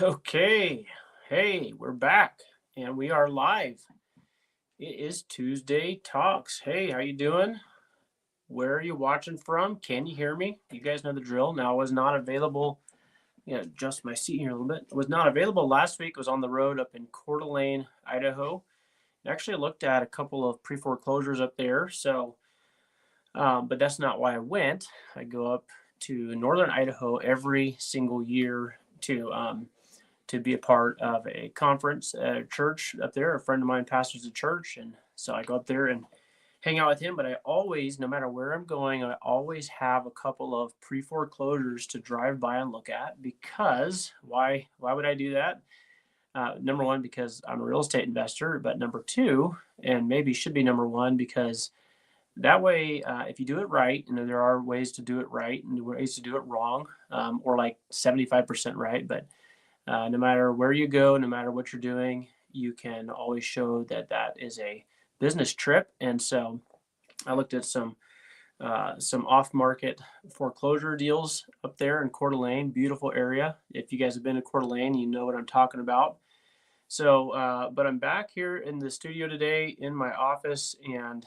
Okay. Hey, we're back and we are live. It is Tuesday Talks. Hey, how you doing? Where are you watching from? Can you hear me? You guys know the drill. Now, I was not available. Adjust my seat here a little bit. I was not available last week. I was on the road up in Coeur d'Alene, Idaho. I actually looked at a couple of pre-foreclosures up there. But that's not why I went. I go up to northern Idaho every single year to be a part of a conference at a church up there. A friend of mine pastors a church, and so I go up there and hang out with him. But I always, no matter where I'm going, I always have a couple of pre-foreclosures to drive by and look at. Because why would I do that? Number one, because I'm a real estate investor, but number two, and maybe should be number one, because that way, if you do it right, there are ways to do it right and ways to do it wrong, or like 75% right. But no matter where you go, no matter what you're doing, you can always show that that is a business trip. And so I looked at some off-market foreclosure deals up there in Coeur d'Alene, beautiful area. If you guys have been to Coeur d'Alene, you know what I'm talking about. But I'm back here in the studio today in my office, and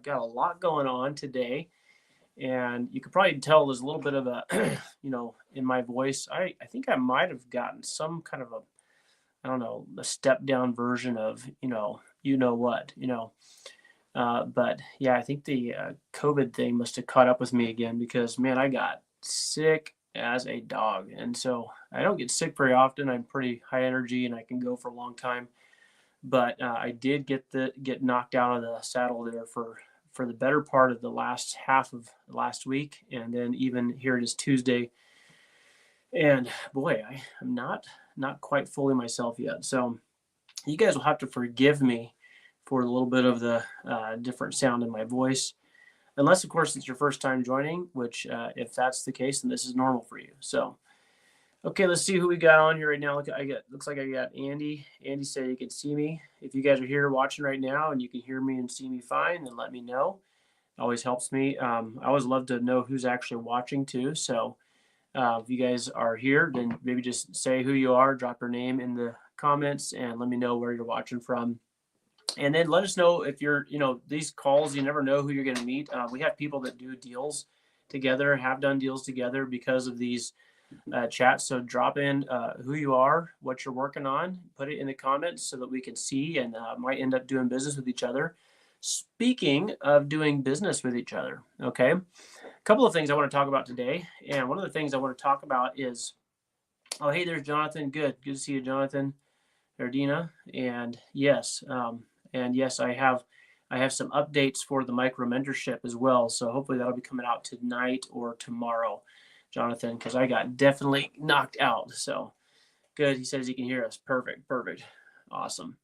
got a lot going on today. And you could probably tell there's a little bit of a, in my voice. I think I might have gotten some kind of a, I don't know, a step down version of, but yeah, I think the COVID thing must have caught up with me again because, man, I got sick as a dog. And so I don't get sick very often. I'm pretty high energy and I can go for a long time. But I did get knocked out of the saddle there for the better part of the last half of last week, and then even here it is Tuesday, and boy, I'm not quite fully myself yet. So you guys will have to forgive me for a little bit of the different sound in my voice, unless of course it's your first time joining, which if that's the case, then this is normal for you. So okay, let's see who we got on here right now. Looks like I got Andy. Andy said you can see me. If you guys are here watching right now and you can hear me and see me fine, then let me know. It always helps me. I always love to know who's actually watching too. So if you guys are here, then maybe just say who you are, drop your name in the comments, and let me know where you're watching from. And then let us know if you're, these calls, you never know who you're going to meet. We have people that do deals together, have done deals together because of these chat. So drop in who you are, what you're working on, put it in the comments so that we can see and might end up doing business with each other. Speaking of doing business with each other, okay, a couple of things I want to talk about today. And one of the things I want to talk about is, oh, hey, there's Jonathan. Good to see you, Jonathan, Ardina. And yes, I have some updates for the micro mentorship as well. So hopefully that'll be coming out tonight or tomorrow, Jonathan, because I got definitely knocked out. So good. He says he can hear us. Perfect. Perfect. Awesome.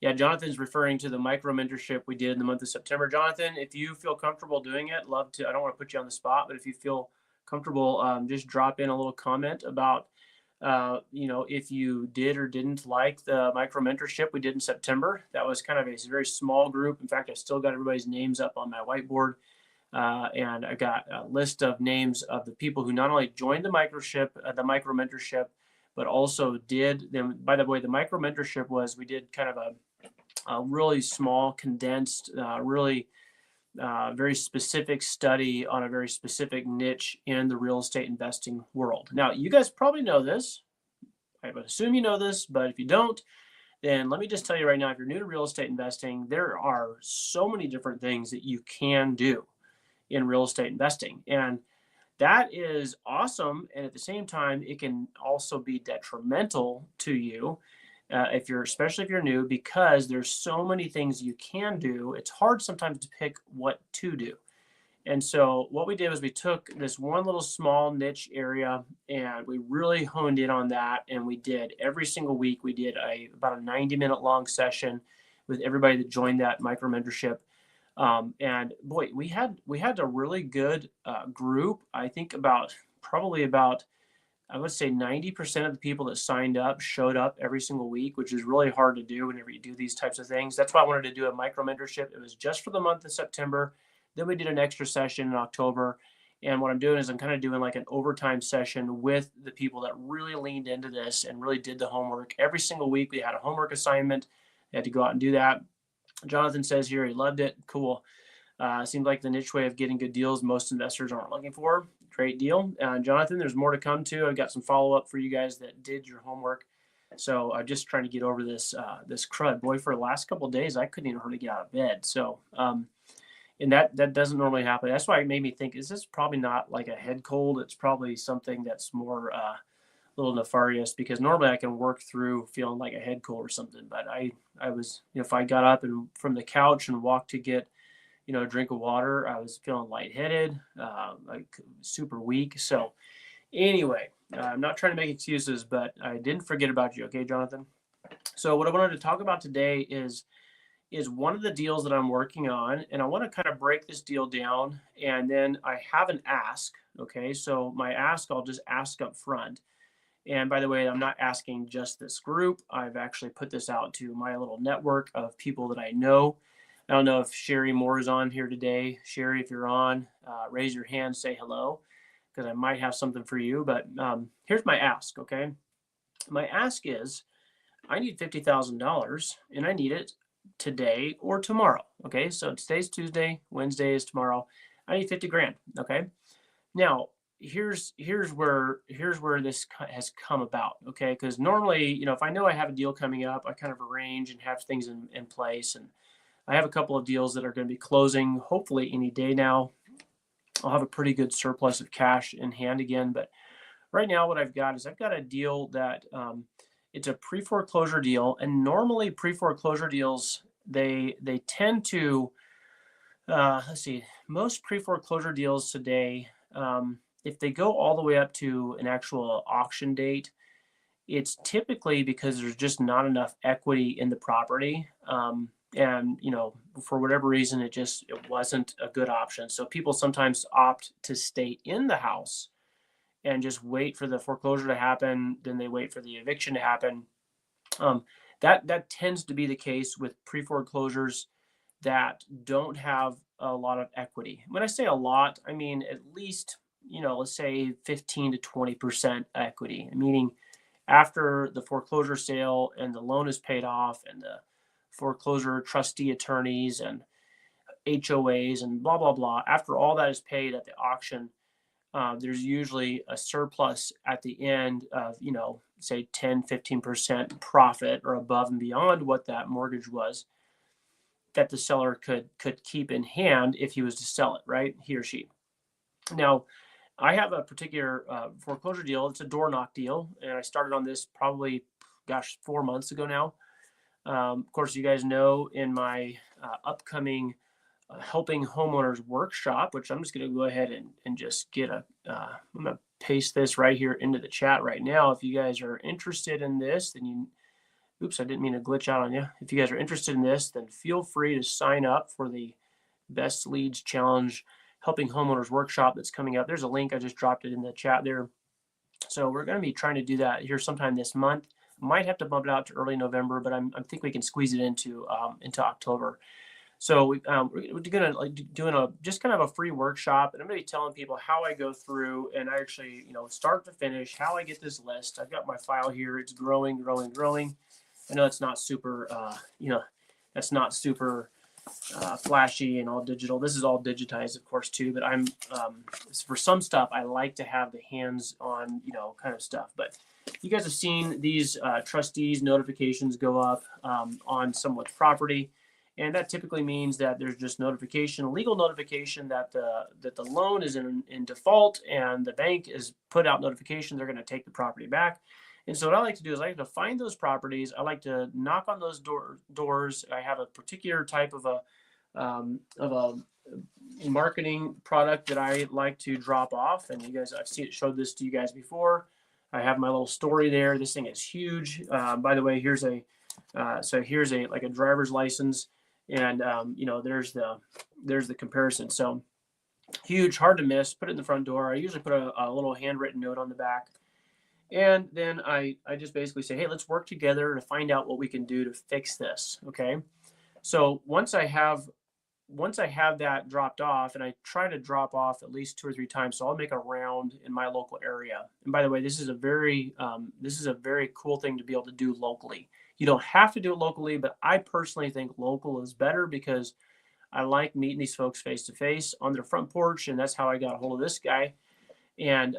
Yeah, Jonathan's referring to the micro mentorship we did in the month of September. Jonathan, if you feel comfortable doing it, love to. I don't want to put you on the spot, but if you feel comfortable, just drop in a little comment about, if you did or didn't like the micro mentorship we did in September. That was kind of a very small group. In fact, I still got everybody's names up on my whiteboard. And I got a list of names of the people who not only joined the micro mentorship, but also did them. By the way, the micro mentorship we did kind of a really small, condensed, really very specific study on a very specific niche in the real estate investing world. Now, you guys probably know this. I would assume you know this, but if you don't, then let me just tell you right now, if you're new to real estate investing, there are so many different things that you can do in real estate investing. And that is awesome. And at the same time, it can also be detrimental to you especially if you're new, because there's so many things you can do. It's hard sometimes to pick what to do. And so what we did was we took this one little small niche area and we really honed in on that. And we did every single week, we did about a 90-minute long session with everybody that joined that micro mentorship. And boy, we had a really good group. I think probably about I would say 90% of the people that signed up showed up every single week, which is really hard to do whenever you do these types of things. That's why I wanted to do a micro mentorship. It was just for the month of September. Then we did an extra session in October. And what I'm doing is I'm kind of doing like an overtime session with the people that really leaned into this and really did the homework. Every single week we had a homework assignment. They had to go out and do that. Jonathan says here he loved it. Cool. Seems like the niche way of getting good deals most investors aren't looking for. Great deal. Jonathan, there's more to come too. I've got some follow up for you guys that did your homework. So I'm just trying to get over this this crud. Boy, for the last couple of days, I couldn't even hardly get out of bed. So and that doesn't normally happen. That's why it made me think, is this probably not like a head cold? It's probably something that's more a little nefarious, because normally I can work through feeling like a head cold or something. But I was, if I got up and from the couch and walked to get, a drink of water, I was feeling lightheaded, like super weak. So anyway, I'm not trying to make excuses, but I didn't forget about you. Okay, Jonathan. So what I wanted to talk about today is one of the deals that I'm working on, and I want to kind of break this deal down, and then I have an ask. Okay, so my ask, I'll just ask up front. And by the way, I'm not asking just this group. I've actually put this out to my little network of people that I know. I don't know if Sherry Moore is on here today. Sherry, if you're on, raise your hand, say hello, because I might have something for you. But here's my ask, okay? My ask is, I need $50,000 and I need it today or tomorrow. Okay, so today's Tuesday, Wednesday is tomorrow. I need 50 grand. Okay, now here's where this has come about. Okay, because normally, if I know I have a deal coming up, I kind of arrange and have things in place, and I have a couple of deals that are going to be closing hopefully any day now. I'll have a pretty good surplus of cash in hand again, but right now what I've got is I've got a deal that it's a pre-foreclosure deal, and normally pre-foreclosure deals they tend to let's see, most pre-foreclosure deals today, if they go all the way up to an actual auction date, it's typically because there's just not enough equity in the property, and for whatever reason it wasn't a good option. So people sometimes opt to stay in the house and just wait for the foreclosure to happen. Then they wait for the eviction to happen. That tends to be the case with pre-foreclosures that don't have a lot of equity. When I say a lot, I mean at least, let's say 15 to 20% equity, meaning after the foreclosure sale and the loan is paid off and the foreclosure trustee attorneys and HOAs and blah, blah, blah, after all that is paid at the auction, there's usually a surplus at the end of, say 10, 15% profit or above and beyond what that mortgage was, that the seller could keep in hand if he was to sell it, right? He or she. Now, I have a particular foreclosure deal. It's a door knock deal, and I started on this probably, 4 months ago now. Of course, you guys know in my upcoming helping homeowners workshop, which I'm just going to go ahead and just get I'm going to paste this right here into the chat right now. If you guys are interested in this, then oops, I didn't mean to glitch out on you. If you guys are interested in this, then feel free to sign up for the Best Leads Challenge Helping Homeowners Workshop that's coming up. There's a link. I just dropped it in the chat there. So we're going to be trying to do that here sometime this month. Might have to bump it out to early November, but I think we can squeeze it into October. So we're going to doing just kind of a free workshop, and I'm going to be telling people how I go through and I actually, start to finish, how I get this list. I've got my file here. It's growing. I know it's not super, that's not super flashy and all digital. This is all digitized, of course, too. But I'm for some stuff, I like to have the hands-on, kind of stuff. But you guys have seen these trustees notifications go up on someone's property, and that typically means that there's just notification, legal notification that the loan is in default, and the bank is put out notification they're going to take the property back. And so what I like to do is I like to find those properties. I like to knock on those doors. I have a particular type of a marketing product that I like to drop off. And you guys, showed this to you guys before. I have my little story there. This thing is huge. By the way, here's a like a driver's license, and there's the comparison. So huge, hard to miss. Put it in the front door. I usually put a little handwritten note on the back. And then I just basically say, hey, let's work together to find out what we can do to fix this. Okay. So once I have once I have that dropped off, and I try to drop off at least 2 or 3 times, so I'll make a round in my local area. And by the way, this is a very cool thing to be able to do locally. You don't have to do it locally, but I personally think local is better because I like meeting these folks face to face on their front porch, and that's how I got a hold of this guy. And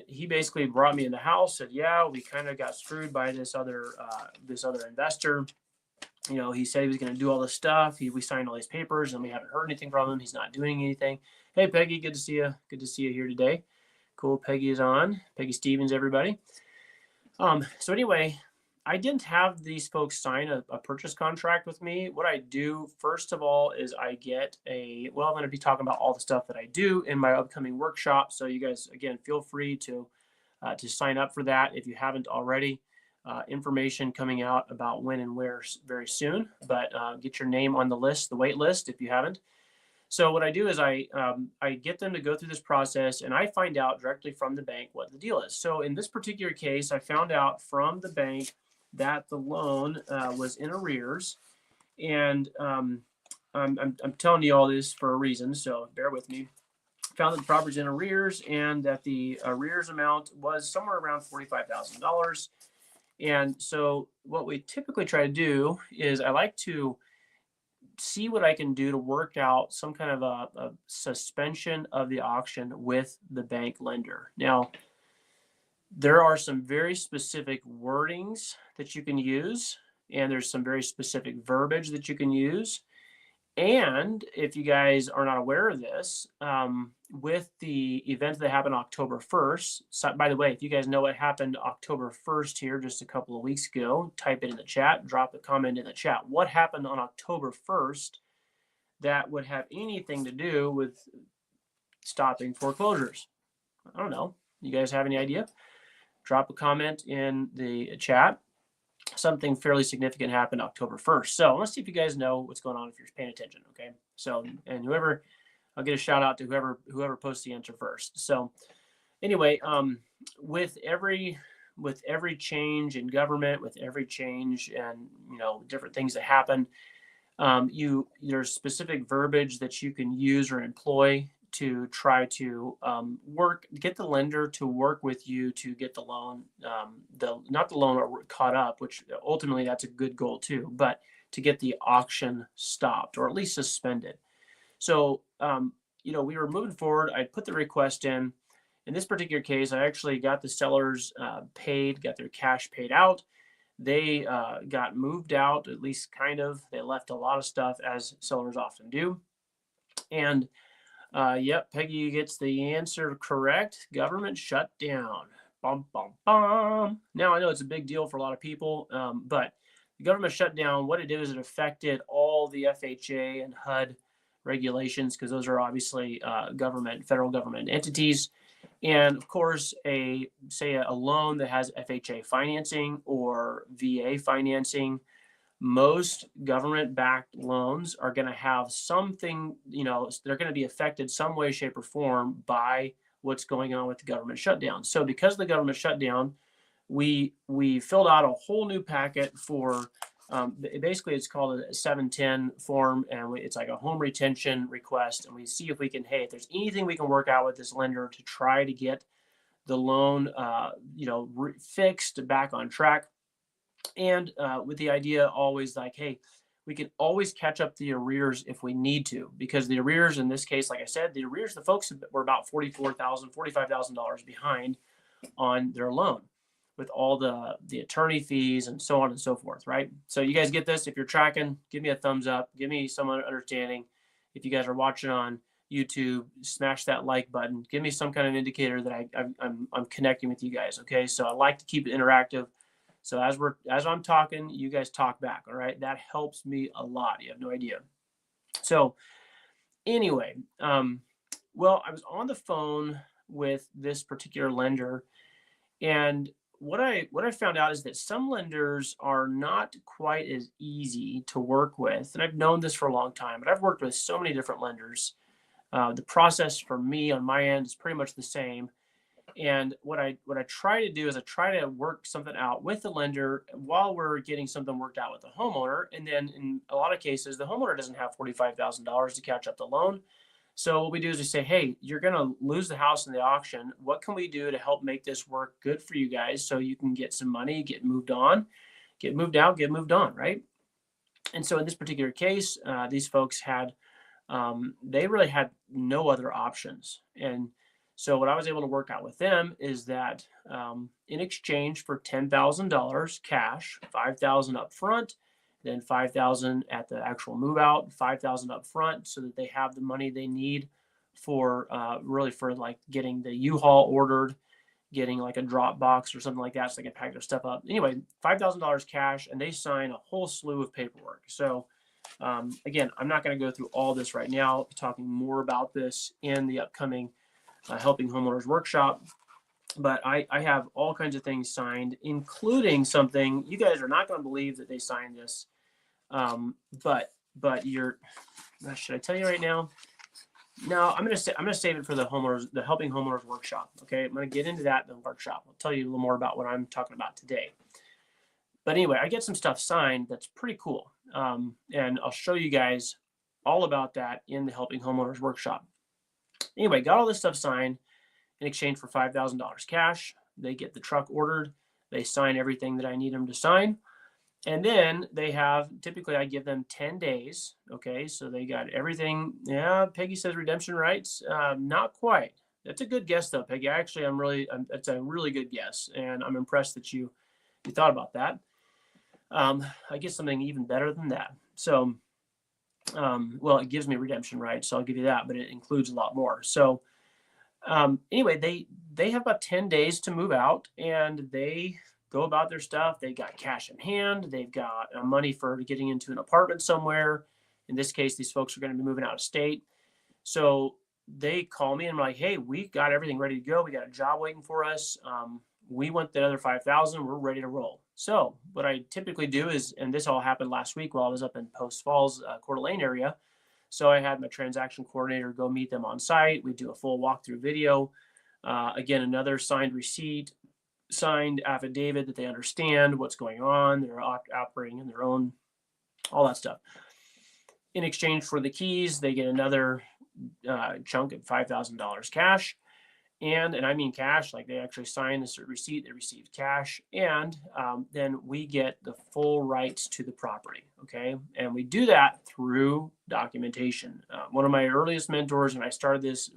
he basically brought me in the house. Said, "Yeah, we kind of got screwed by this other investor. You know, he said he was going to do all this stuff. We signed all these papers, and we haven't heard anything from him. He's not doing anything." Hey, Peggy, good to see you. Good to see you here today. Cool, Peggy is on. Peggy Stevens, everybody. So anyway, I didn't have these folks sign a purchase contract with me. What I do, first of all, is I get I'm going to be talking about all the stuff that I do in my upcoming workshop. So you guys, again, feel free to sign up for that if you haven't already. Information coming out about when and where very soon, but get your name on the list, the wait list, if you haven't. So what I do is I get them to go through this process, and I find out directly from the bank what the deal is. So in this particular case, I found out from the bank that the loan was in arrears, and I'm telling you all this for a reason, so bear with me. Found that the property's in arrears, and that the arrears amount was somewhere around $45,000. And so what we typically try to do is I like to see what I can do to work out some kind of a suspension of the auction with the bank lender. Now, there are some very specific wordings that you can use, and there's some very specific verbiage that you can use. And if you guys are not aware of this, with the event that happened October 1st, so, by the way, if you guys know what happened October 1st here just a couple of weeks ago, type it in the chat, drop a comment in the chat. What happened on October 1st that would have anything to do with stopping foreclosures? I don't know. You guys have any idea? Drop a comment in the chat. Something fairly significant happened October 1st. So let's see if you guys know what's going on if you're paying attention. Okay. So, and whoever, I'll get a shout out to whoever posts the answer first. So anyway, with every change in government, with every change and, different things that happen, there's specific verbiage that you can use or employ to try to get the lender to work with you to get the loan, not the loan caught up, which ultimately that's a good goal too, but to get the auction stopped or at least suspended. So, we were moving forward. I put the request in. In this particular case, I actually got the sellers paid, got their cash paid out. They got moved out, at least kind of. They left a lot of stuff, as sellers often do. And yep, Peggy gets the answer correct. Government shutdown. Bum, bum, bum. Now, I know it's a big deal for a lot of people, but the government shutdown, what it did is it affected all the FHA and HUD regulations, because those are obviously federal government entities. And of course, a loan that has FHA financing or VA financing, most government-backed loans are going to have something, they're going to be affected some way, shape, or form by what's going on with the government shutdown. So because of the government shutdown, we filled out a whole new packet for, basically it's called a 710 form, and it's like a home retention request. And we see if we can, if there's anything we can work out with this lender to try to get the loan, fixed, back on track. And with the idea always like, hey, we can always catch up the arrears if we need to, because the arrears in this case, like I said, the folks were about $44,000, $45,000 behind on their loan with all the attorney fees and so on and so forth, right? So you guys get this. If you're tracking, give me a thumbs up. Give me some understanding. If you guys are watching on YouTube, smash that like button. Give me some kind of indicator that I'm connecting with you guys, okay? So I like to keep it interactive. So as I'm talking, you guys talk back, all right? That helps me a lot. You have no idea. So anyway, I was on the phone with this particular lender, and what I found out is that some lenders are not quite as easy to work with. And I've known this for a long time, but I've worked with so many different lenders. The process for me on my end is pretty much the same. And what I try to do is I try to work something out with the lender while we're getting something worked out with the homeowner. And then in a lot of cases, the homeowner doesn't have $45,000 to catch up the loan. So what we do is we say, hey, you're going to lose the house in the auction. What can we do to help make this work good for you guys so you can get some money, get moved on, get moved out, get moved on, right? And so in this particular case, these folks had, they really had no other options. And so what I was able to work out with them is that in exchange for $10,000 cash, $5,000 up front, then $5,000 at the actual move out, $5,000 up front, so that they have the money they need for really for like getting the U-Haul ordered, getting like a drop box or something like that, so they can pack their stuff up. Anyway, $5,000 cash, and they sign a whole slew of paperwork. So again, I'm not going to go through all this right now. I'll be talking more about this in the upcoming Helping Homeowners workshop. But I have all kinds of things signed, including something you guys are not going to believe that they signed this. But you're, should I tell you right now? No, I'm gonna save it for the Helping Homeowners workshop. Okay, I'm gonna get into that in the workshop. I'll tell you a little more about what I'm talking about today. But anyway, I get some stuff signed that's pretty cool, and I'll show you guys all about that in the Helping Homeowners workshop. Anyway, got all this stuff signed in exchange for $5,000 cash. They get the truck ordered. They sign everything that I need them to sign. And then they have, typically I give them 10 days. Okay, so they got everything. Yeah, Peggy says redemption rights. Not quite. That's a good guess though, Peggy. Actually, that's a really good guess. And I'm impressed that you thought about that. I get something even better than that. So, well, it gives me redemption rights, so I'll give you that, but it includes a lot more. So anyway, they have about 10 days to move out, and they go about their stuff. They got cash in hand. They've got money for getting into an apartment somewhere. In this case, these folks are going to be moving out of state. So they call me and I'm like, hey, we got everything ready to go. We got a job waiting for us. We want the other 5,000. We're ready to roll. So what I typically do is, and this all happened last week while I was up in Post Falls, Coeur d'Alene area. So I had my transaction coordinator go meet them on site. We do a full walkthrough video. Again, another signed receipt, signed affidavit that they understand what's going on. They're operating in their own, all that stuff. In exchange for the keys, they get another chunk of $5,000 cash. And I mean cash, like they actually sign this receipt, they received cash, and then we get the full rights to the property, okay? And we do that through documentation. One of my earliest mentors, and I started this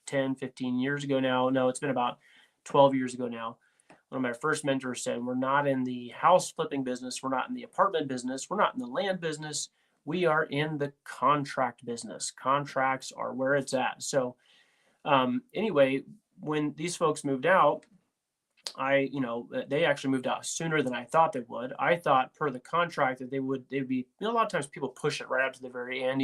10, 15 years ago now. No, it's been about 12 years ago now. One of my first mentors said, we're not in the house flipping business. We're not in the apartment business. We're not in the land business. We are in the contract business. Contracts are where it's at. So anyway, when these folks moved out, they actually moved out sooner than I thought they would. I thought per the contract that they'd be, a lot of times people push it right up to the very end,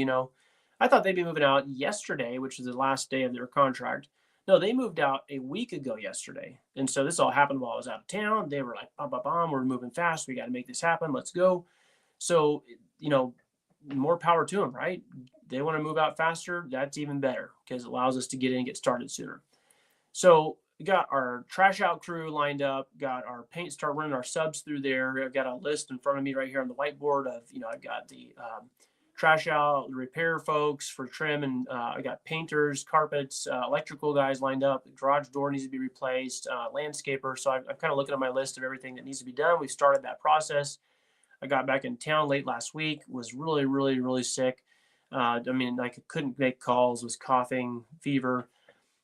I thought they'd be moving out yesterday, which is the last day of their contract. No, they moved out a week ago yesterday. And so this all happened while I was out of town. They were like, we're moving fast. We got to make this happen. Let's go. So, more power to them, right? They want to move out faster. That's even better because it allows us to get in and get started sooner. So we got our trash out crew lined up, got our paint, start running our subs through there. I've got a list in front of me right here on the whiteboard of, I've got the trash out, the repair folks for trim, and I got painters, carpets, electrical guys lined up. The garage door needs to be replaced, landscaper. So I'm kind of looking at my list of everything that needs to be done. We've started that process. I got back in town late last week, was really, really, really sick. I couldn't make calls, was coughing, fever.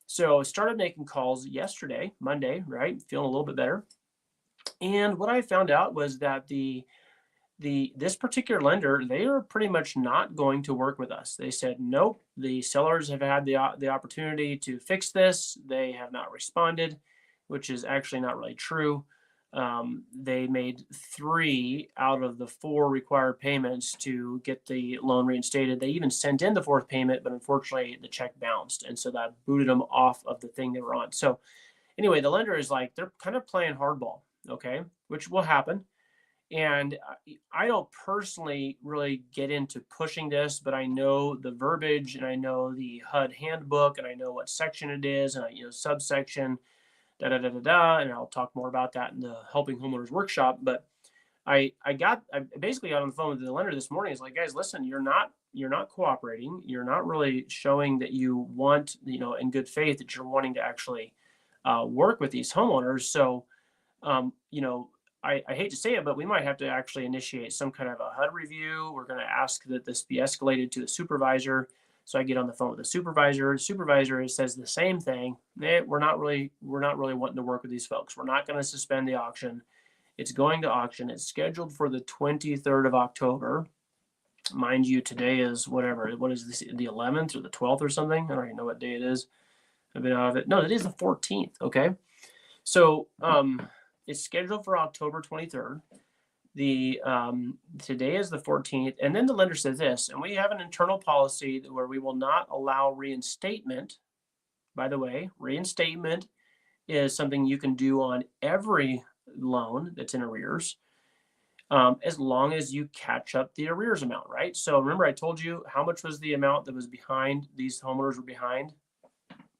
So I started making calls yesterday, Monday, right? Feeling a little bit better. And what I found out was that this particular lender, they are pretty much not going to work with us. They said, nope, the sellers have had the opportunity to fix this. They have not responded, which is actually not really true. They made 3 out of the 4 required payments to get the loan reinstated. They even sent in the 4th payment, but unfortunately the check bounced. And so that booted them off of the thing they were on. So anyway, the lender is like, they're kind of playing hardball, okay, which will happen. And I don't personally really get into pushing this, but I know the verbiage and I know the HUD handbook and I know what section it is and subsection. da da da da da. And I'll talk more about that in the Helping Homeowners workshop. But I basically got on the phone with the lender this morning. It's like, guys, listen, you're not cooperating. You're not really showing that you want, in good faith, that you're wanting to actually work with these homeowners. So, I hate to say it, but we might have to actually initiate some kind of a HUD review. We're going to ask that this be escalated to the supervisor. So I get on the phone with the supervisor. The supervisor says the same thing. We're not really wanting to work with these folks. We're not going to suspend the auction. It's going to auction. It's scheduled for the 23rd of October. Mind you, today is whatever. What is this? The 11th or the 12th or something? I don't even know what day it is. I've been out of it. No, it is the 14th. Okay. So it's scheduled for October 23rd. Today is the 14th. And then the lender says this, and we have an internal policy where we will not allow reinstatement. By the way, reinstatement is something you can do on every loan that's in arrears, as long as you catch up the arrears amount, right? So remember, I told you how much was the amount that was behind. These homeowners were behind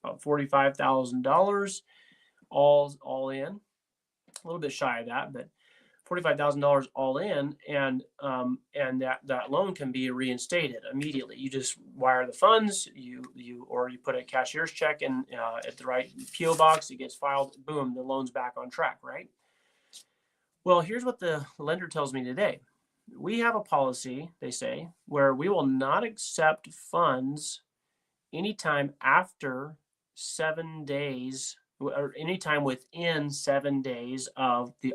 about $45,000, all in, a little bit shy of that, but $45,000 all in, and that loan can be reinstated immediately. You just wire the funds, you put a cashier's check in at the right PO box. It gets filed. Boom, the loan's back on track, right? Well, here's what the lender tells me today. We have a policy, they say, where we will not accept funds anytime after 7 days, or anytime within 7 days of the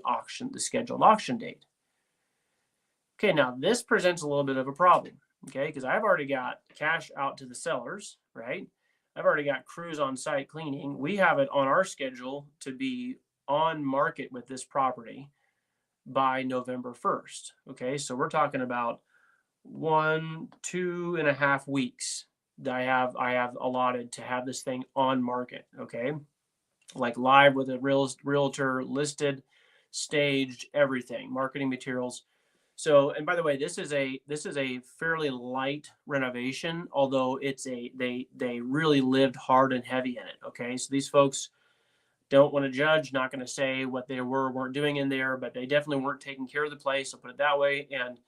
scheduled auction date. Okay, now this presents a little bit of a problem, okay, because I've already got cash out to the sellers, right? I've already got crews on site cleaning. We have it on our schedule to be on market with this property by November 1st. Okay, so we're talking about 2.5 weeks that I have allotted to have this thing on market. Okay, like live with a realtor, listed, staged, everything, marketing materials. So, and by the way, this is a fairly light renovation, although they really lived hard and heavy in it. Okay, so these folks don't want to judge, not going to say what they weren't doing in there, but they definitely weren't taking care of the place. I'll put it that way. And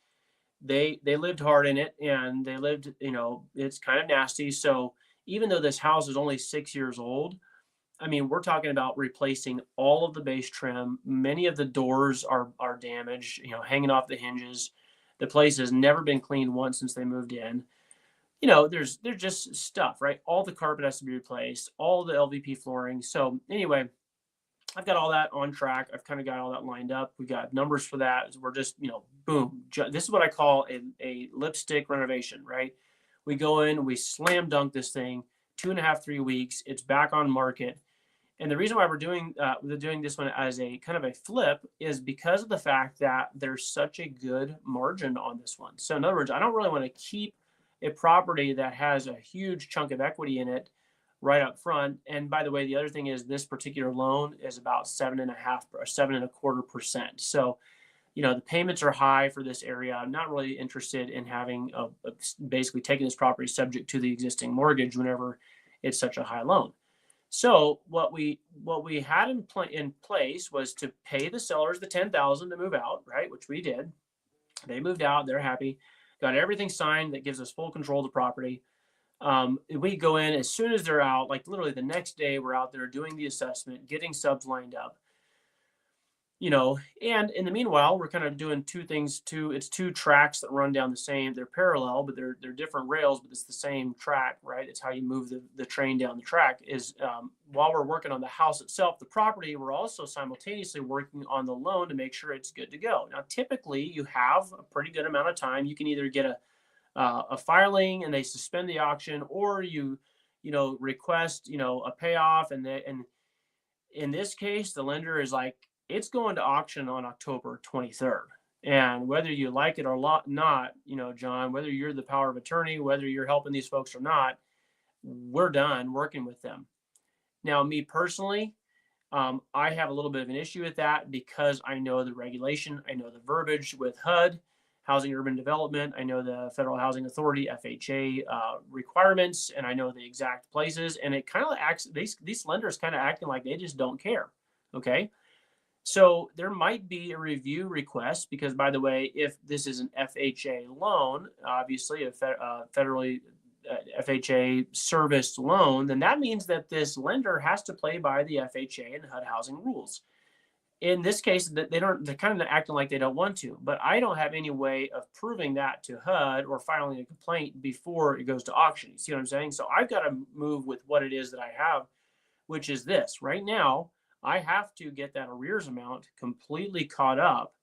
they lived hard in it, and they lived, it's kind of nasty. So even though this house is only 6 years old, I mean, we're talking about replacing all of the base trim. Many of the doors are damaged, hanging off the hinges. The place has never been cleaned once since they moved in. There's just stuff, right? All the carpet has to be replaced, all the LVP flooring. So anyway, I've got all that on track. I've kind of got all that lined up. We got numbers for that. We're just, boom. This is what I call a lipstick renovation, right? We go in, we slam dunk this thing, 2.5, 3 weeks. It's back on market. And the reason why we're doing this one as a kind of a flip is because of the fact that there's such a good margin on this one. So in other words, I don't really want to keep a property that has a huge chunk of equity in it right up front. And by the way, the other thing is this particular loan is about 7.5 or 7.25%. So, the payments are high for this area. I'm not really interested in having basically taking this property subject to the existing mortgage whenever it's such a high loan. So what we had in place was to pay the sellers the $10,000 to move out, right? Which we did. They moved out. They're happy. Got everything signed that gives us full control of the property. We go in as soon as they're out, like literally the next day, we're out there doing the assessment, getting subs lined up. And in the meanwhile, we're kind of doing two things. It's two tracks that run down they're parallel, but they're different rails, but it's the same track, right? It's how you move the train down the track is while we're working on the house itself, the property, we're also simultaneously working on the loan to make sure it's good to go. Now, typically you have a pretty good amount of time. You can either get a filing and they suspend the auction, or you request, a payoff. And in this case, the lender is like, it's going to auction on October 23rd. And whether you like it or not, John, whether you're the power of attorney, whether you're helping these folks or not, we're done working with them. Now, me personally, I have a little bit of an issue with that because I know the regulation, I know the verbiage with HUD, Housing Urban Development. I know the Federal Housing Authority, FHA requirements, and I know the exact places. And it kind of acts, these lenders kind of acting like they just don't care. Okay. So there might be a review request because, by the way, if this is an FHA loan, obviously a federally FHA serviced loan, then that means that this lender has to play by the FHA and HUD housing rules. In this case, they're kind of acting like they don't want to, but I don't have any way of proving that to HUD or filing a complaint before it goes to auction. You see what I'm saying? So I've got to move with what it is that I have, which is this. Right now, I have to get that arrears amount completely caught up.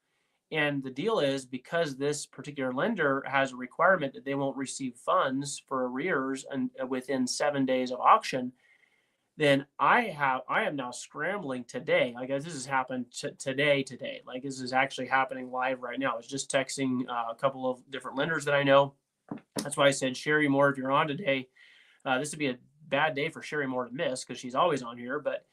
And the deal is, because this particular lender has a requirement that they won't receive funds for arrears and within 7 days of auction, then I am now scrambling today. Like, this has happened today. Like, this is actually happening live right now. I was just texting a couple of different lenders that I know. That's why I said, Sherry Moore, if you're on today, this would be a bad day for Sherry Moore to miss because she's always on here. But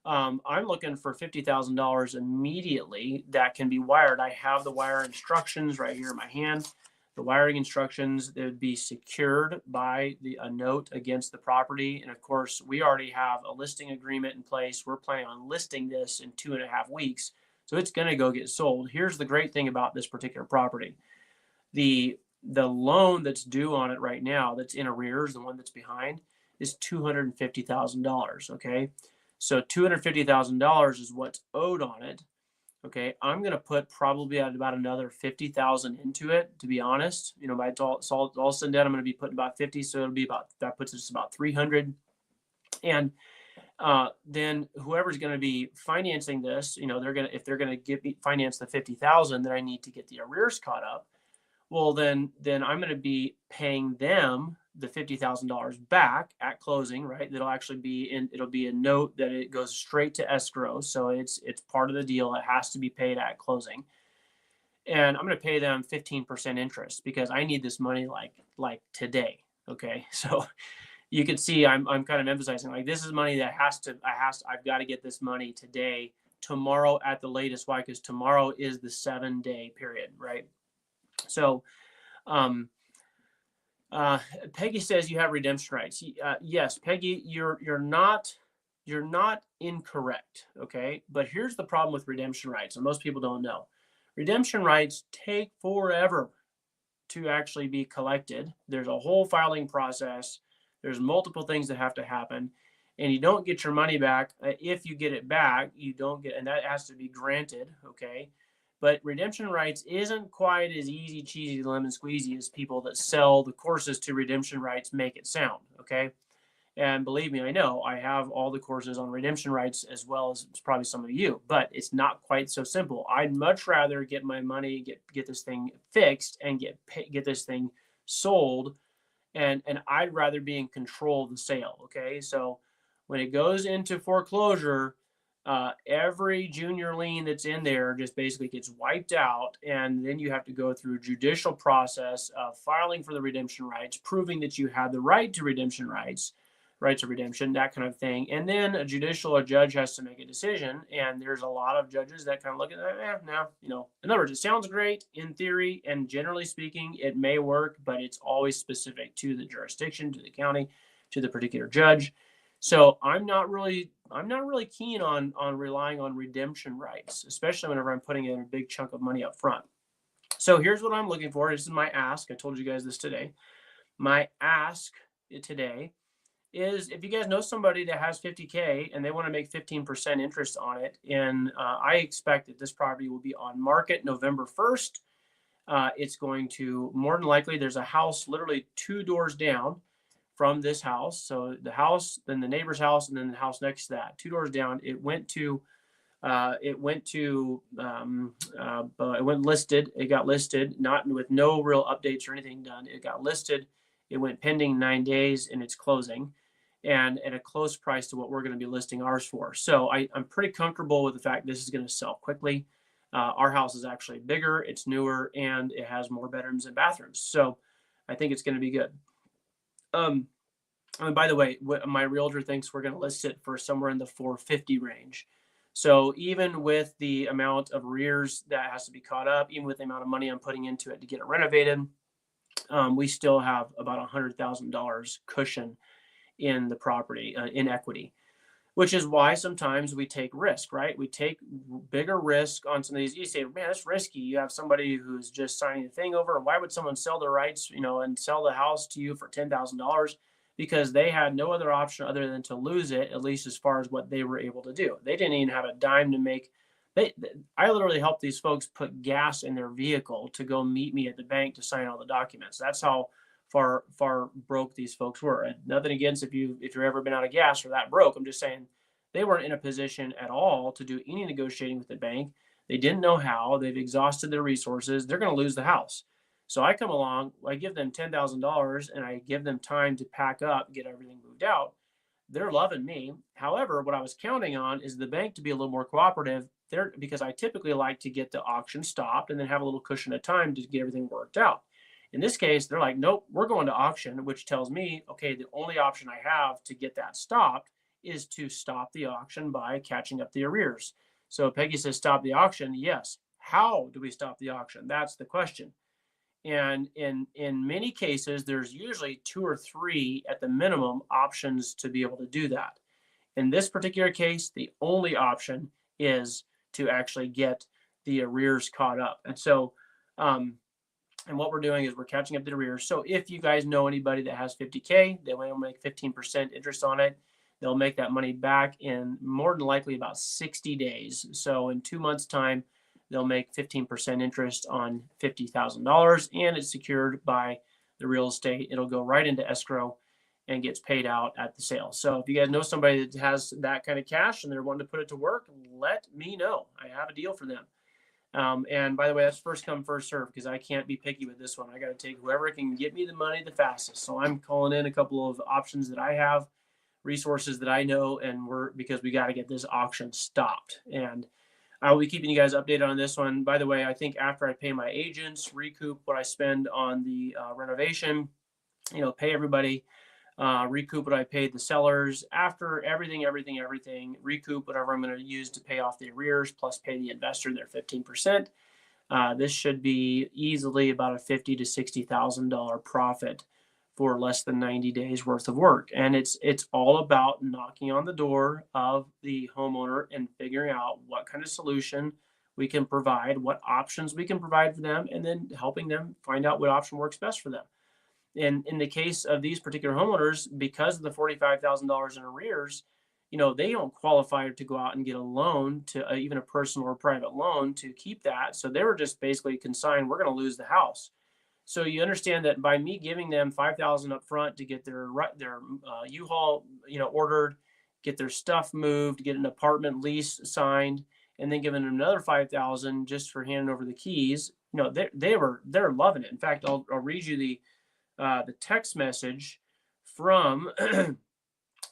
I'm looking for $50,000 immediately that can be wired. I have the wire instructions right here in my hand. The wiring instructions, they would be secured by a note against the property. And of course, we already have a listing agreement in place. We're planning on listing this in 2.5 weeks. So it's going to go get sold. Here's the great thing about this particular property. The loan that's due on it right now, that's in arrears, the one that's behind, is $250,000. Okay. So $250,000 is what's owed on it. Okay, I'm going to put probably about another 50,000 into it, to be honest. By it's all said and done, I'm going to be putting about 50. So it'll be that puts us about 300. And then whoever's going to be financing this, if they're going to finance the 50,000, then I need to get the arrears caught up. Well, then I'm going to be paying them the $50,000 back at closing, right? That'll actually it'll be a note that it goes straight to escrow. So it's part of the deal. It has to be paid at closing. And I'm going to pay them 15% interest because I need this money like today. Okay. So you can see I'm kind of emphasizing, like, this is money that I've got to get this money today, tomorrow at the latest. Why? Because tomorrow is the 7-day period, right? So, Peggy says you have redemption rights. Yes, Peggy, you're not incorrect. Okay, but here's the problem with redemption rights, and most people don't know. Redemption rights take forever to actually be collected. There's a whole filing process. There's multiple things that have to happen, and you don't get your money back. If you get it back, you don't get, and that has to be granted. Okay. But redemption rights isn't quite as easy, cheesy, lemon squeezy as people that sell the courses to redemption rights make it sound, okay? And believe me, I know I have all the courses on redemption rights as well as probably some of you, but it's not quite so simple. I'd much rather get my money, get this thing fixed and get this thing sold, and I'd rather be in control of the sale, okay? So when it goes into foreclosure, every junior lien that's in there just basically gets wiped out, and then you have to go through a judicial process of filing for the redemption rights, proving that you have the right to redemption rights of redemption, that kind of thing. And then a judge has to make a decision, and there's a lot of judges that kind of look at that, no, in other words, it sounds great in theory, and generally speaking, it may work, but it's always specific to the jurisdiction, to the county, to the particular judge. So I'm not really keen on relying on redemption rights, especially whenever I'm putting in a big chunk of money up front. So here's what I'm looking for. This is my ask. I told you guys this today. My ask today is, if you guys know somebody that has $50K and they want to make 15% interest on it, and I expect that this property will be on market November 1st. It's going to, more than likely, there's a house literally 2 doors down from this house. So the house, then the neighbor's house, and then the house next to that, 2 doors down. It went listed. It got listed, not with no real updates or anything done. It got listed. It went pending 9 days, and it's closing, and at a close price to what we're going to be listing ours for. So I'm pretty comfortable with the fact this is going to sell quickly. Our house is actually bigger, it's newer, and it has more bedrooms and bathrooms. So I think it's going to be good. And by the way, my realtor thinks we're going to list it for somewhere in the 450 range. So even with the amount of arrears that has to be caught up, even with the amount of money I'm putting into it to get it renovated, we still have about $100,000 cushion in the property, in equity, which is why sometimes we take risk, right? We take bigger risk on some of these. You say, man, that's risky. You have somebody who's just signing the thing over. Why would someone sell their rights, and sell the house to you for $10,000? Because they had no other option other than to lose it, at least as far as what they were able to do. They didn't even have a dime to make. I literally helped these folks put gas in their vehicle to go meet me at the bank to sign all the documents. That's how far broke these folks were. And nothing against if you're ever been out of gas or that broke. I'm just saying they weren't in a position at all to do any negotiating with the bank. They didn't know how. They've exhausted their resources. They're going to lose the house. So I come along, I give them $10,000 and I give them time to pack up, get everything moved out. They're loving me. However, what I was counting on is the bank to be a little more cooperative there, because I typically like to get the auction stopped and then have a little cushion of time to get everything worked out. In this case, they're like, nope, we're going to auction, which tells me, okay, the only option I have to get that stopped is to stop the auction by catching up the arrears. So Peggy says, stop the auction. Yes. How do we stop the auction? That's the question. And in many cases, there's usually 2 or 3 at the minimum options to be able to do that. In this particular case, the only option is to actually get the arrears caught up. And so, and what we're doing is we're catching up the arrears. So if you guys know anybody that has 50K, they will make 15% interest on it. They'll make that money back in more than likely about 60 days. So in 2 months' time, they'll make 15% interest on $50,000, and it's secured by the real estate. It'll go right into escrow and gets paid out at the sale. So if you guys know somebody that has that kind of cash and they're wanting to put it to work, let me know. I have a deal for them. And by the way, that's first come, first serve, because I can't be picky with this one. I got to take whoever can get me the money the fastest. So I'm calling in a couple of options that I have, resources that I know, and because we got to get this auction stopped. And I will be keeping you guys updated on this one. By the way, I think after I pay my agents, recoup what I spend on the renovation, pay everybody, recoup what I paid the sellers, after everything, recoup whatever I'm going to use to pay off the arrears, plus pay the investor their 15%. This should be easily about a $50,000 to $60,000 profit for less than 90 days worth of work. And it's all about knocking on the door of the homeowner and figuring out what kind of solution we can provide, what options we can provide for them, and then helping them find out what option works best for them. And in the case of these particular homeowners, because of the $45,000 in arrears, they don't qualify to go out and get a loan, to even a personal or private loan, to keep that. So they were just basically consigned, we're going to lose the house. So you understand that by me giving them $5,000 up front to get their U-Haul, ordered, get their stuff moved, get an apartment lease signed, and then giving them another $5,000 just for handing over the keys, they're loving it. In fact, I'll read you the text message from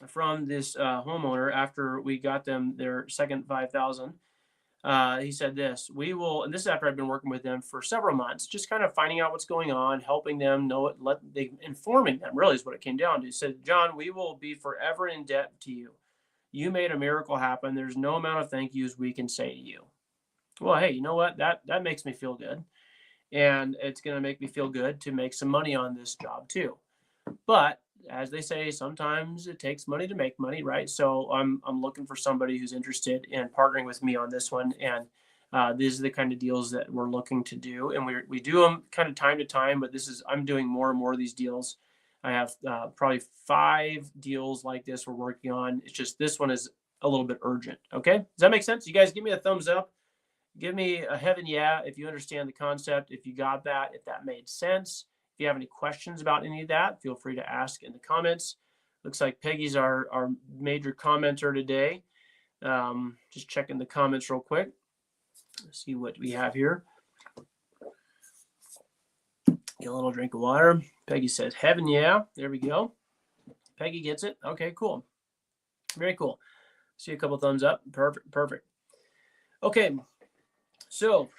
from this homeowner after we got them their second $5,000. He said this: we will, and this is after I've been working with them for several months, just kind of finding out what's going on, helping them know it, informing them really is what it came down to. He said, John, we will be forever in debt to you. You made a miracle happen. There's no amount of thank yous we can say to you. Well, hey, you know what? That makes me feel good. And it's going to make me feel good to make some money on this job too. But as they say, sometimes it takes money to make money, right? So I'm looking for somebody who's interested in partnering with me on this one. And these are the kind of deals that we're looking to do. And we do them kind of time to time, but I'm doing more and more of these deals. I have probably 5 deals like this we're working on. It's just this one is a little bit urgent. Okay. Does that make sense? You guys give me a thumbs up. Give me a heaven yeah if you understand the concept, if you got that, if that made sense. If you have any questions about any of that, feel free to ask in the comments. Looks like Peggy's our major commenter today. Just checking the comments real quick. Let's see what we have here. Get a little drink of water. Peggy says, heaven yeah. There we go. Peggy gets it. Okay, cool. Very cool. See a couple thumbs up. Perfect. Okay. So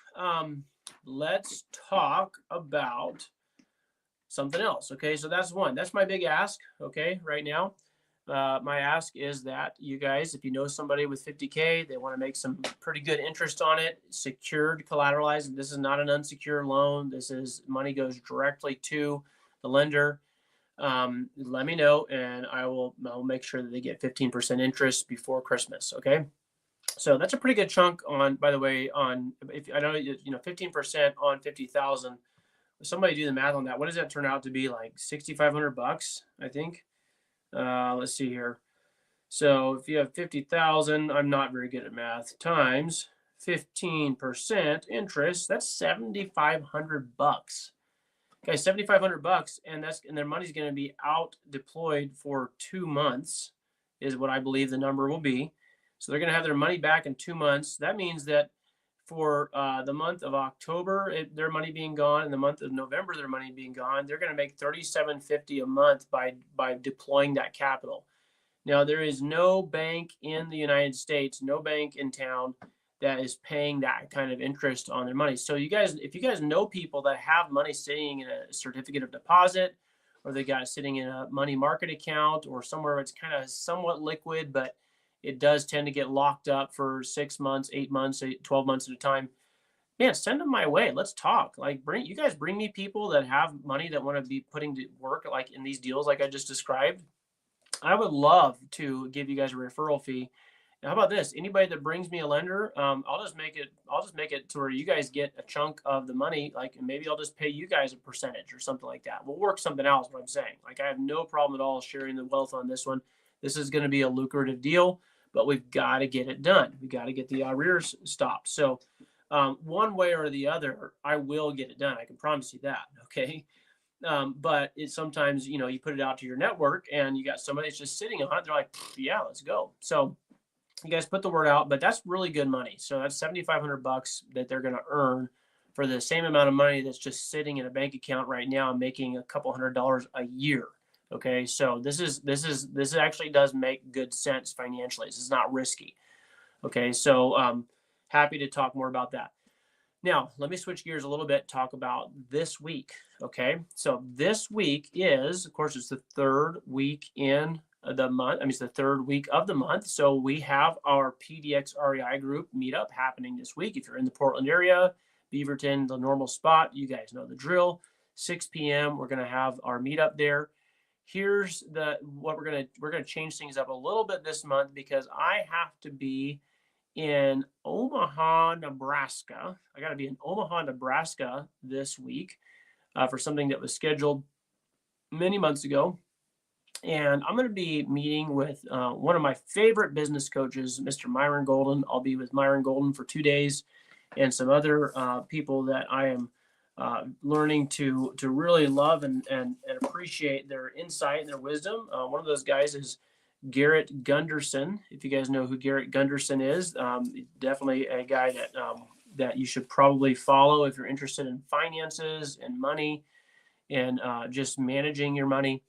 let's talk about something else. Okay, so that's one. That's my big ask. Okay, right now, My ask is that you guys, if you know somebody with 50K, they want to make some pretty good interest on it, secured, collateralized. This is not an unsecured loan. This is money goes directly to the lender. Let me know, and I'll make sure that they get 15% interest before Christmas. Okay. So that's a pretty good chunk on, by the way, on, if I know, 15% on 50,000. Somebody do the math on that. What does that turn out to be, like $6,500, I think? Let's see here. So if you have 50,000, I'm not very good at math, times 15% interest, that's $7,500. Okay, $7,500, and their money's going to be out deployed for 2 months, is what I believe the number will be. So they're going to have their money back in 2 months. That means that for the month of October, their money being gone, and the month of November, their money being gone, they're going to make $3,750 a month by deploying that capital. Now, there is no bank in the United States, no bank in town that is paying that kind of interest on their money. So you guys, if you guys know people that have money sitting in a certificate of deposit, or they got it sitting in a money market account, or somewhere it's kind of somewhat liquid, but it does tend to get locked up for 6 months, 8 months, 12 months at a time, man, send them my way. Let's talk. Like, bring me people that have money that want to be putting to work, like in these deals like I just described. I would love to give you guys a referral fee. Now, how about this? Anybody that brings me a lender, I'll just make it to where you guys get a chunk of the money. Like, maybe I'll just pay you guys a percentage or something like that. We'll work something out, is what I'm saying. Like, I have no problem at all sharing the wealth on this one. This is going to be a lucrative deal, but we've got to get it done. We got to get the arrears stopped. So one way or the other, I will get it done. I can promise you that. Okay. But it's sometimes, you put it out to your network and you got somebody that's just sitting on it. They're like, yeah, let's go. So you guys put the word out, but that's really good money. So that's $7,500 that they're going to earn for the same amount of money that's just sitting in a bank account right now and making a couple $100 a year. Okay. So this actually does make good sense financially. This is not risky. Okay. So, happy to talk more about that. Now, let me switch gears a little bit, talk about this week. Okay. So this week is, of course, it's the third week in the month. I mean, it's the third week of the month. So we have our PDX REI group meetup happening this week. If you're in the Portland area, Beaverton, the normal spot, you guys know the drill. 6 p.m. We're going to have our meetup there. Here's what we're going to change things up a little bit this month, because I have to be in Omaha, Nebraska. I got to be in Omaha, Nebraska this week for something that was scheduled many months ago. And I'm going to be meeting with one of my favorite business coaches, Mr. Myron Golden. I'll be with Myron Golden for 2 days, and some other people that I am learning to really love and appreciate their insight and their wisdom. One of those guys is Garrett Gunderson. If you guys know who Garrett Gunderson is, definitely a guy that you should probably follow if you're interested in finances and money and just managing your money.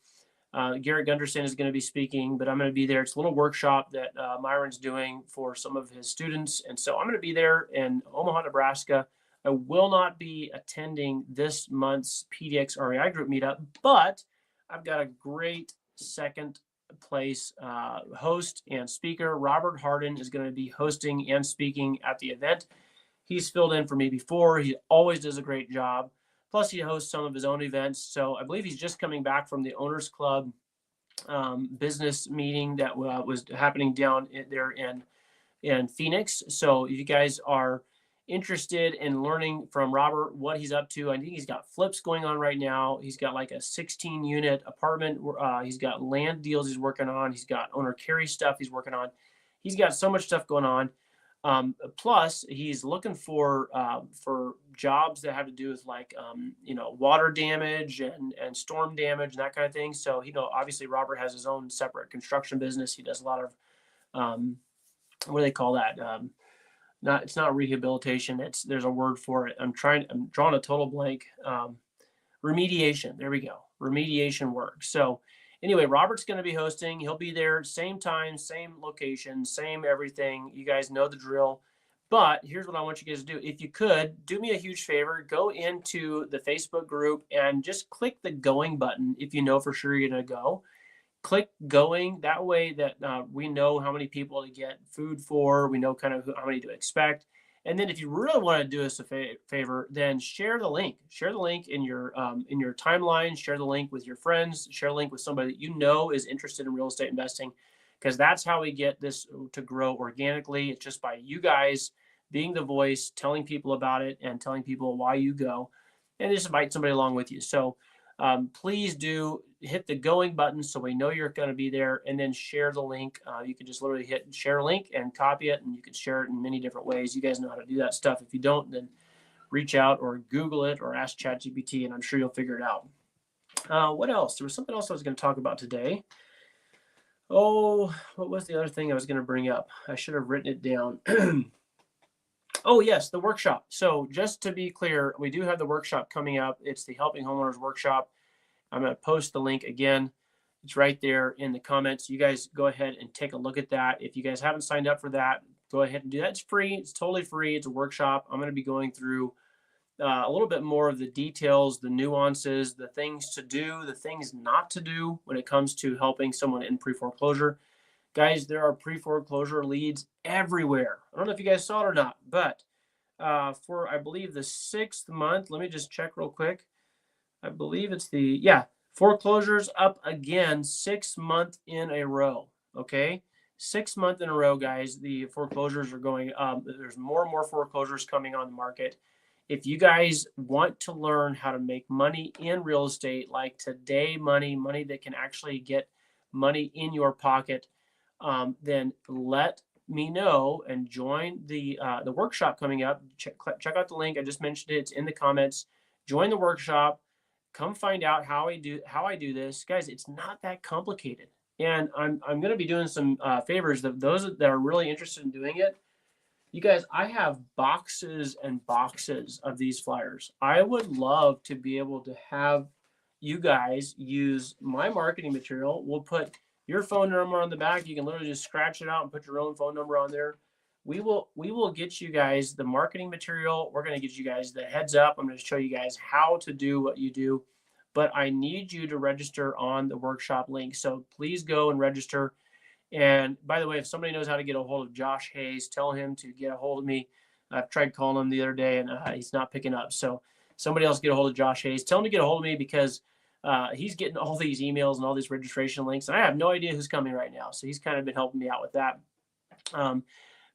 Garrett Gunderson is going to be speaking, but I'm going to be there. It's a little workshop that Myron's doing for some of his students. And so I'm going to be there in Omaha, Nebraska. I will not be attending this month's PDX REI group meetup, but I've got a great second place host and speaker. Robert Harden is going to be hosting and speaking at the event. He's filled in for me before. He always does a great job. Plus, he hosts some of his own events. So I believe he's just coming back from the Owners Club business meeting that was happening down there in Phoenix. So if you guys are interested in learning from Robert what he's up to, I think he's got flips going on right now. He's got like a 16-unit apartment. He's got land deals he's working on. He's got owner carry stuff he's working on. He's got so much stuff going on. Plus, he's looking for jobs that have to do with like water damage and storm damage and that kind of thing. So obviously Robert has his own separate construction business. He does a lot of what do they call that? It's not rehabilitation. There's a word for it. I'm drawing a total blank. Remediation. There we go. Remediation work. So anyway, Robert's going to be hosting. He'll be there, same time, same location, same everything. You guys know the drill. But here's what I want you guys to do. If you could, do me a huge favor. Go into the Facebook group and just click the going button if you know for sure you're going to go. click going. That way that we know how many people to get food for. We know kind of how many to expect. And then if you really want to do us a favor, then share the link. Share the link in your timeline. Share the link with your friends. Share the link with somebody that you know is interested in real estate investing, because that's how we get this to grow organically. It's just by you guys being the voice, telling people about it, and telling people why you go, and just invite somebody along with you. So please do hit the going button so we know you're going to be there, and then share the link. You can just literally hit share link and copy it, and you can share it in many different ways. You guys know how to do that stuff. If you don't, then reach out or Google it or ask ChatGPT, and I'm sure you'll figure it out. What else? There was something else I was going to talk about today. Oh, what was the other thing I was going to bring up? I should have written it down. Oh, yes, the workshop. So just to be clear, we do have the workshop coming up. It's the Helping Homeowners Workshop. I'm going to post the link again. It's right there in the comments. You guys go ahead and take a look at that. If you guys haven't signed up for that, go ahead and do that. It's free. It's totally free. It's a workshop. I'm going to be going through a little bit more of the details, the nuances, the things to do, the things not to do when it comes to helping someone in pre-foreclosure. Guys, there are pre-foreclosure leads everywhere. I don't know if you guys saw it or not, but for, I believe, the 6th month, let me just check real quick. I believe it's foreclosures up again, 6th month in a row. Okay. 6th month in a row, guys. The foreclosures are going up. There's more and more foreclosures coming on the market. If you guys want to learn how to make money in real estate, like today money that can actually get money in your pocket, then let me know and join the workshop coming up. Check out the link. I just mentioned it. It's in the comments. Join the workshop. Come find out how I do this, guys. It's not that complicated, and I'm going to be doing some favors. Those that are really interested in doing it, you guys, I have boxes and boxes of these flyers. I would love to be able to have you guys use my marketing material. We'll put your phone number on the back. You can literally just scratch it out and put your own phone number on there. We will get you guys the marketing material. We're going to get you guys the heads up. I'm going to show you guys how to do what you do, but I need you to register on the workshop link. So please go and register. And by the way, if somebody knows how to get a hold of Josh Hayes, tell him to get a hold of me. I've tried calling him the other day and he's not picking up. So somebody else get a hold of Josh Hayes. Tell him to get a hold of me, because he's getting all these emails and all these registration links. And I have no idea who's coming right now. So he's kind of been helping me out with that.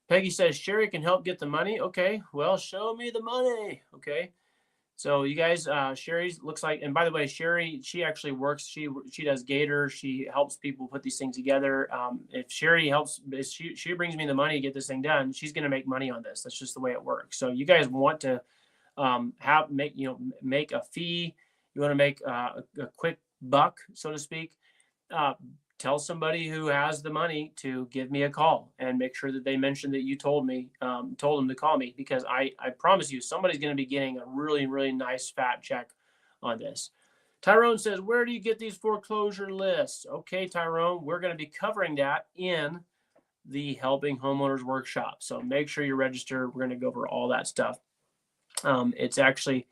Peggy says, Sherry can help get the money. Okay, well, show me the money. Okay. So you guys, Sherry looks like, and by the way, Sherry, she actually works. She does Gator. She helps people put these things together. If Sherry helps, if she brings me the money to get this thing done, she's going to make money on this. That's just the way it works. So you guys want to make a fee. You want to make a quick buck, so to speak. Tell somebody who has the money to give me a call and make sure that they mention that you told them to call me, because I promise you somebody's going to be getting a really, really nice fat check on this. Tyrone says, where do you get these foreclosure lists? Okay, Tyrone, we're going to be covering that in the Helping Homeowners Workshop. So make sure you register. We're going to go over all that stuff. It's actually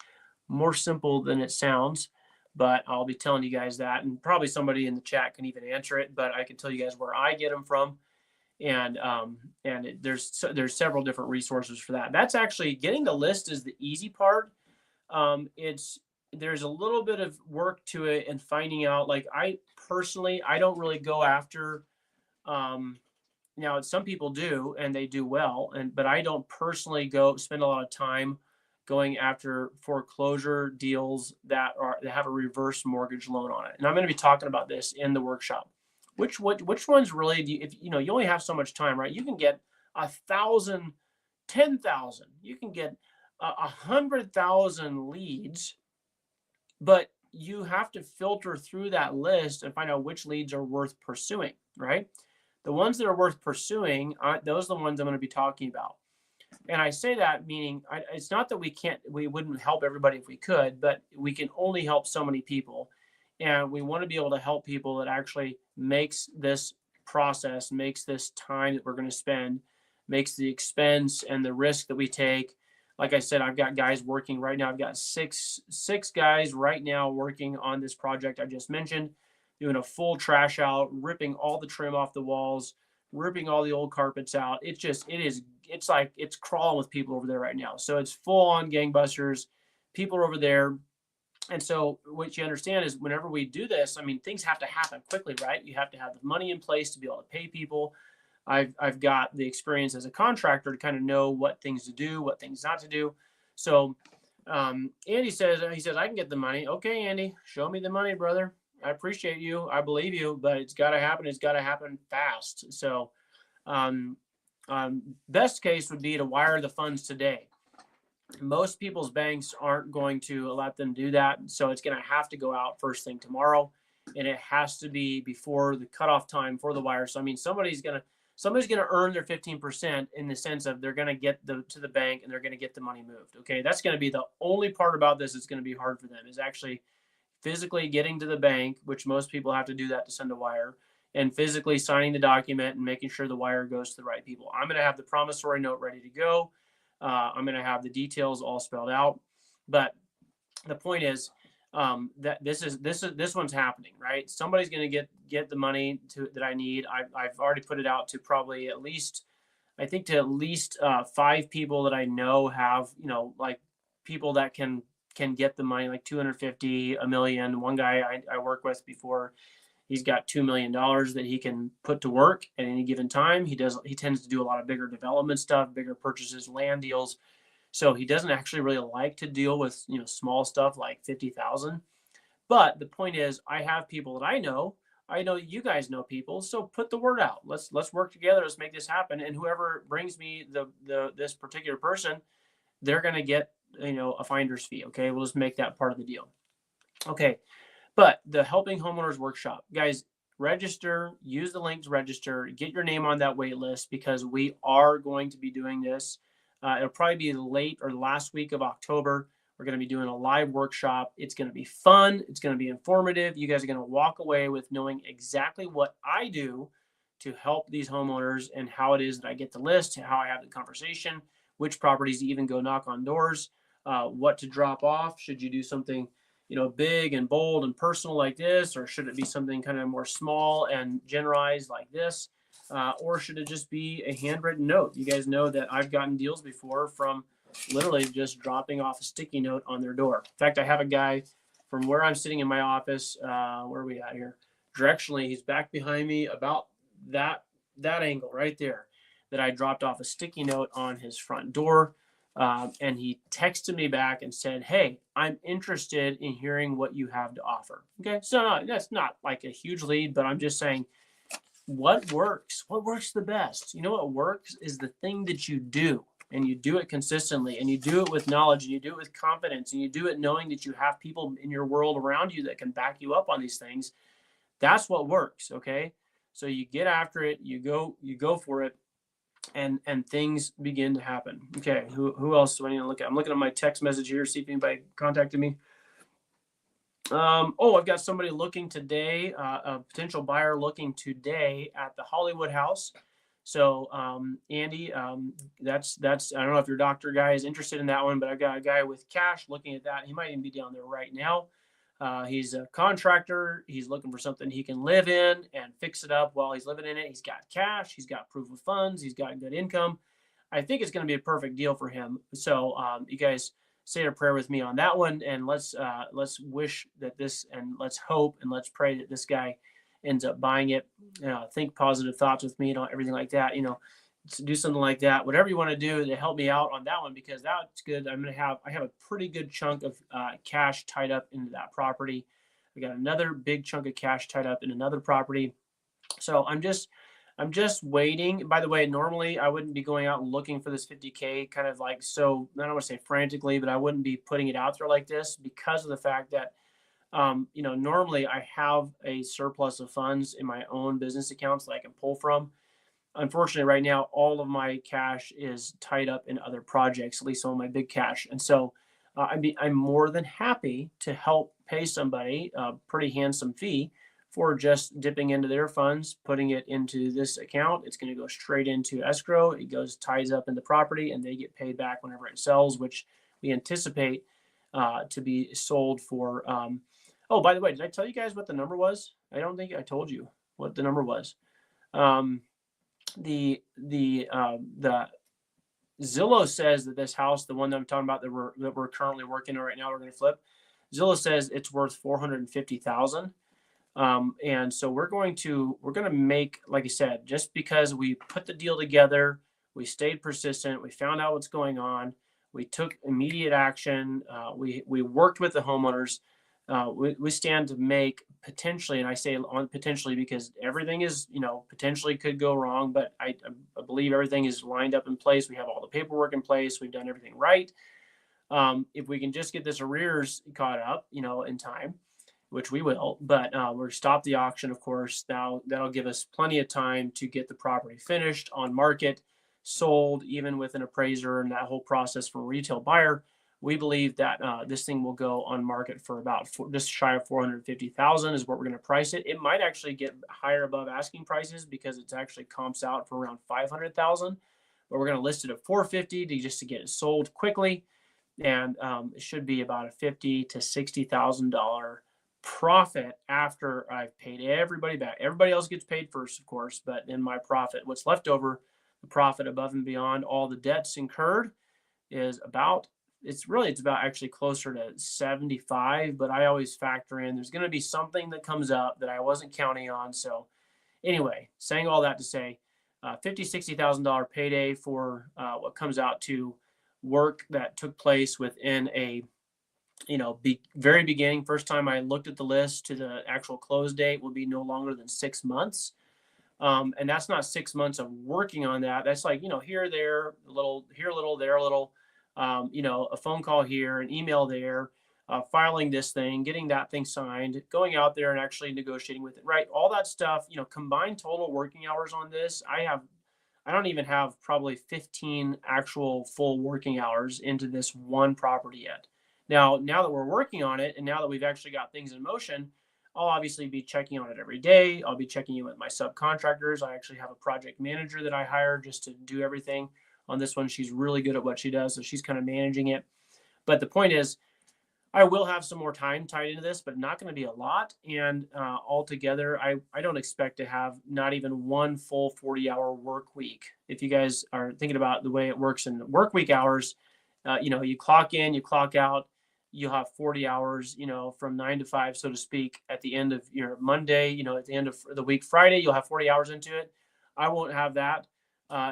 more simple than it sounds, but I'll be telling you guys that, and probably somebody in the chat can even answer it, but I can tell you guys where I get them from. And there's several different resources for that. That's actually, getting the list is the easy part. There's a little bit of work to it and finding out, like, I personally don't really go after, now some people do and they do well, but I don't personally go spend a lot of time going after foreclosure deals that have a reverse mortgage loan on it. And I'm going to be talking about this in the workshop. Which ones really do you, if you only have so much time, right? You can get 1,000, 10,000, you can get 100,000 leads, but you have to filter through that list and find out which leads are worth pursuing, right? The ones that are worth pursuing, those are the ones I'm going to be talking about. And I say that meaning it's not that we wouldn't help everybody if we could, but we can only help so many people. And we want to be able to help people that actually makes this process, makes this time that we're going to spend, makes the expense and the risk that we take. Like I said, I've got guys working right now. I've got six guys right now working on this project I just mentioned. doing a full trash out, ripping all the trim off the walls, ripping all the old carpets out. It's like it's crawling with people over there right now. So it's full on gangbusters. People are over there. And so what you understand is whenever we do this, I mean, things have to happen quickly, right? You have to have the money in place to be able to pay people. I've got the experience as a contractor to kind of know what things to do, what things not to do. So Andy says, I can get the money. Okay, Andy, show me the money, brother. I appreciate you. I believe you, but it's got to happen. It's got to happen fast. So best case would be to wire the funds today. Most people's banks aren't going to let them do that. So it's going to have to go out first thing tomorrow. And it has to be before the cutoff time for the wire. So, I mean, somebody's going to earn their 15% in the sense of they're going to get to the bank and they're going to get the money moved. Okay. That's going to be the only part about this that's going to be hard for them, is actually physically getting to the bank, which most people have to do that to send a wire, and physically signing the document and making sure the wire goes to the right people. I'm going to have the promissory note ready to go. I'm going to have the details all spelled out. But the point is that this one's happening, right? Somebody's going to get the money that I need. I've already put it out to probably at least 5 people that I know have, like people that can get the money, like 250, $1 million. One guy I work with before, he's got $2 million that he can put to work at any given time. He tends to do a lot of bigger development stuff, bigger purchases, land deals. So he doesn't actually really like to deal with, small stuff like 50,000. But the point is, I have people that I know you guys know people. So put the word out. Let's work together. Let's make this happen. And whoever brings me this particular person, they're going to get, a finder's fee. Okay. We'll just make that part of the deal. Okay. But the Helping Homeowners Workshop, guys, register, use the link to register, get your name on that wait list, because we are going to be doing this. It'll probably be late or last week of October. We're going to be doing a live workshop. It's going to be fun. It's going to be informative. You guys are going to walk away with knowing exactly what I do to help these homeowners and how it is that I get the list, how I have the conversation, which properties to even go knock on doors, what to drop off. Should you do something big and bold and personal like this, or should it be something kind of more small and generalized like this? Or should it just be a handwritten note? You guys know that I've gotten deals before from literally just dropping off a sticky note on their door. In fact, I have a guy from where I'm sitting in my office, where are we at here? Directionally, he's back behind me about that angle right there, that I dropped off a sticky note on his front door. And he texted me back and said, "Hey, I'm interested in hearing what you have to offer." Okay, so that's not like a huge lead, but I'm just saying, what works the best? What works is the thing that you do, and you do it consistently, and you do it with knowledge, and you do it with confidence, and you do it knowing that you have people in your world around you that can back you up on these things. That's what works. Okay, so you get after it, you go for it, and things begin to happen. Okay, who else do I need to look at? I'm looking at my text message here, see if anybody contacted me. I've got somebody looking today, a potential buyer looking today at the Hollywood House. So Andy, that's I don't know if your doctor guy is interested in that one, but I've got a guy with cash looking at that. He might even be down there right now. He's a contractor. He's looking for something he can live in and fix it up while he's living in it. He's got cash. He's got proof of funds. He's got good income. I think it's going to be a perfect deal for him. So you guys say a prayer with me on that one, and let's wish that this, and let's hope and let's pray that this guy ends up buying it. Think positive thoughts with me and everything like that. Do something like that, whatever you want to do to help me out on that one, because that's good. I have a pretty good chunk of cash tied up into that property. I got another big chunk of cash tied up in another property. So I'm just waiting. By the way, normally I wouldn't be going out and looking for this 50K kind of like, so I don't want to say frantically, but I wouldn't be putting it out there like this, because of the fact that normally I have a surplus of funds in my own business accounts that I can pull from. Unfortunately, right now, all of my cash is tied up in other projects, at least some of my big cash. And so I'm more than happy to help pay somebody a pretty handsome fee for just dipping into their funds, putting it into this account. It's going to go straight into escrow. It ties up in the property, and they get paid back whenever it sells, which we anticipate to be sold for. By the way, did I tell you guys what the number was? I don't think I told you what the number was. Um, the Zillow says that this house, the one that I'm talking about that we're currently working on right now, we're going to flip. Zillow says it's worth 450,000. And so we're going to make, like I said, just because we put the deal together, we stayed persistent, we found out what's going on, we took immediate action, we worked with the homeowners. We stand to make potentially, and I say on potentially because everything is, potentially could go wrong, but I believe everything is lined up in place. We have all the paperwork in place. We've done everything right. If we can just get this arrears caught up, in time, which we will, but we're stop the auction, of course. Now that'll give us plenty of time to get the property finished, on market, sold, even with an appraiser and that whole process from a retail buyer. We believe that this thing will go on market for about just shy of 450,000 is what we're going to price it. It might actually get higher above asking prices because it's actually comps out for around 500,000, but we're going to list it at 450 just to get it sold quickly. And it should be about a $50,000 to $60,000 profit after I've paid everybody back. Everybody else gets paid first, of course, but then my profit, what's left over, the profit above and beyond all the debts incurred, is about, it's about actually closer to 75, but I always factor in there's going to be something that comes up that I wasn't counting on. So anyway, saying all that to say, $50,000, $60,000 payday for what comes out to work that took place within a very beginning. First time I looked at the list to the actual close date will be no longer than 6 months. And that's not 6 months of working on that. That's like, here, there, a little, here, a little, there, a little, a phone call here, an email there, filing this thing, getting that thing signed, going out there and actually negotiating with it, right? All that stuff, combined total working hours on this. I don't even have probably 15 actual full working hours into this one property yet. Now that we're working on it, and now that we've actually got things in motion, I'll obviously be checking on it every day. I'll be checking in with my subcontractors. I actually have a project manager that I hire just to do everything on this one. She's really good at what she does, so she's kind of managing it. But the point is, I will have some more time tied into this, but not going to be a lot. And altogether, I don't expect to have not even one full 40-hour work week. If you guys are thinking about the way it works in work week hours, you clock in, you clock out, you'll have 40 hours, from 9 to 5, so to speak, at the end of your Monday, at the end of the week, Friday, you'll have 40 hours into it. I won't have that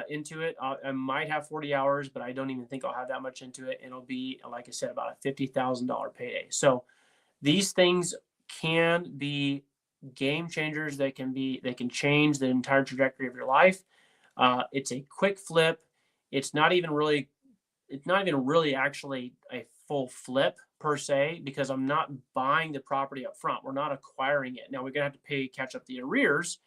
into it. I might have 40 hours, but I don't even think I'll have that much into it. It'll be, like I said, about a $50,000 payday. So these things can be game changers. They can change the entire trajectory of your life. It's a quick flip. It's not even really actually a full flip per se, because I'm not buying the property up front. We're not acquiring it. Now we're going to have to catch up the arrears,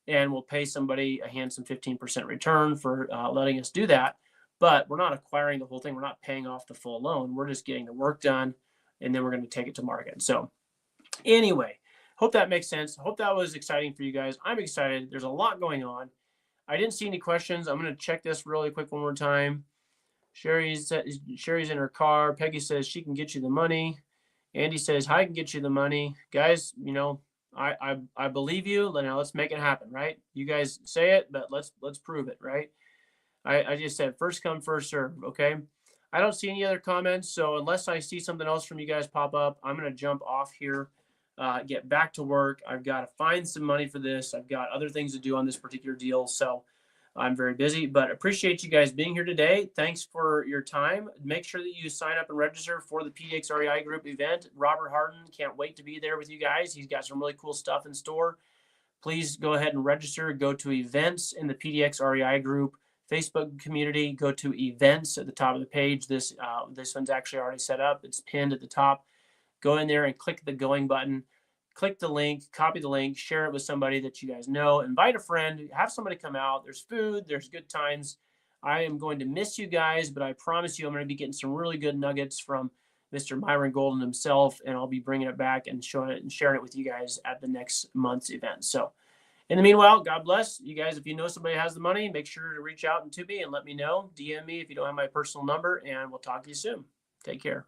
and we'll pay somebody a handsome 15% return for letting us do that. But we're not acquiring the whole thing. We're not paying off the full loan. We're just getting the work done, and then we're going to take it to market. So anyway, hope that makes sense. Hope that was exciting for you guys. I'm excited. There's a lot going on. I didn't see any questions. I'm going to check this really quick one more time. Sherry's in her car. Peggy says she can get you the money. Andy says I can get you the money. Guys, I believe you. Now let's make it happen, right? You guys say it, but let's prove it, right? I just said first come, first serve. Okay. I don't see any other comments. So unless I see something else from you guys pop up, I'm going to jump off here, get back to work. I've got to find some money for this. I've got other things to do on this particular deal. So I'm very busy, but appreciate you guys being here today. Thanks for your time. Make sure that you sign up and register for the PDX REI Group event. Robert Harden can't wait to be there with you guys. He's got some really cool stuff in store. Please go ahead and register. Go to events in the PDX REI Group Facebook community. Go to events at the top of the page. This one's actually already set up. It's pinned at the top. Go in there and click the going button. Click the link, copy the link, share it with somebody that you guys know, invite a friend, have somebody come out. There's food, there's good times. I am going to miss you guys, but I promise you I'm going to be getting some really good nuggets from Mr. Myron Golden himself, and I'll be bringing it back and showing it and sharing it with you guys at the next month's event. So in the meanwhile, God bless you guys. If you know somebody has the money, make sure to reach out to me and let me know. DM me if you don't have my personal number, and we'll talk to you soon. Take care.